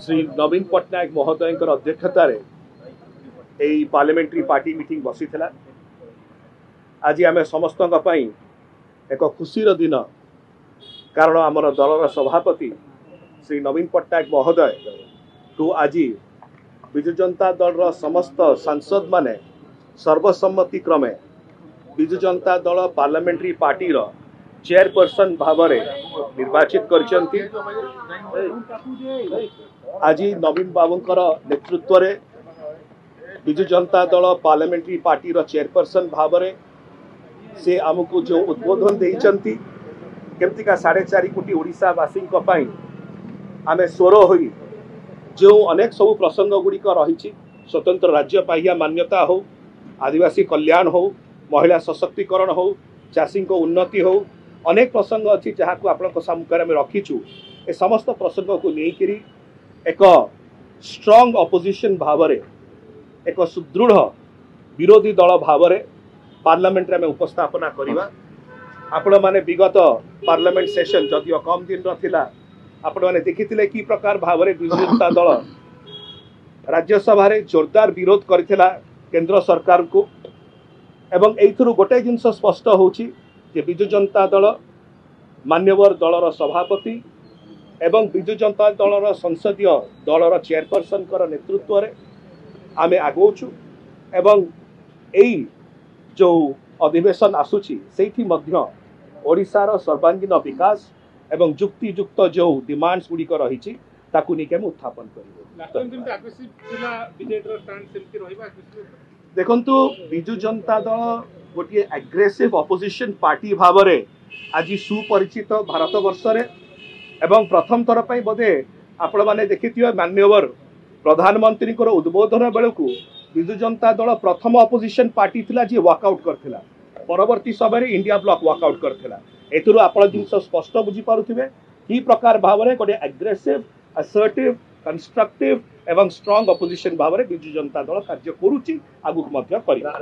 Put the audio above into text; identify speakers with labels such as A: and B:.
A: श्री नवीन पट्टनायक महोदय अध्यक्षतार parliamentary party meeting बसी आज आम समस्त एक खुशीर दिन कारण आमर दलर सभापति श्री नवीन पट्टनायक महोदय को आज विजु जनता दल समस्त सांसद माने सर्वसम्मति क्रमे Biju Janata Dal parliamentary party chairperson भाव निर्वाचित कर आज नवीन बाबूंकर नेतृत्व में Biju Janata Dal parliamentary party chairperson भाव से आमको जो उद्बोधन देती केमतिका 4.5 कोटी ओडिशावासी आम स्वर हो जो अनेक सब प्रसंग गुड़िक रही स्वतंत्र राज्य पाइया मान्यता हो आदिवासी कल्याण हो महिला सशक्तिकरण हो चाषी को उन्नति हो अनेक प्रसंग अच्छी जहाँ को आपण सम्मुखें रखीचु ए समस्त प्रसंग को लेकर एक स्ट्रॉन्ग अपोजिशन भाव एक सुदृढ़ विरोधी दल भाव पार्लियामेंट में उपस्थापना करवा आपण माने विगत पार्लियामेंट सेशन जदियो कम दिन रहा आपण मैंने देखी कि प्रकार भाव विजु जनता दल राज्यसभा जोरदार विरोध करथिला केंद्र सरकार को एवं एथुरु गोटे जिनस स्पष्ट होछि जे विजु जनता दल मान्यवर दलर सभापति एवं विजु जनता दलर संसदीय दलर चेयरपर्सन नेतृत्व रे आमे आगोछु एवं एई जो अधिवेशन आसुछि सेठी मध्य ओडिशार सर्वांगीन विकास एवं जुक्तियुक्त जो डिमांड्स गुड़िक रही ताकू नहीं हम उत्थापन कर देखु विजु जनता दल गोटे एग्रेसिव अपोजिशन पार्टी भाव आज सुपरिचित भारत वर्ष एवं प्रथम थर पर बोधे आपण मैंने देखिए मान्यवर प्रधानमंत्री उद्बोधन बेलू विजु जनता दल प्रथम अपोजिशन पार्टी थिला जी वॉकआउट करथिला परवर्ती समय इंडिया ब्लॉक वॉकआउट करथिला एथुरु आपण जिनस स्पष्ट बुझी पारुथिबे कि प्रकार भाव में गोटे एग्रेसिव असर्टिव कंस्ट्रक्टिव एवं स्ट्रॉन्ग अपोजिशन भाव में विजु जनता दल कार्य करुच्ची आगुक मध्य करिबा।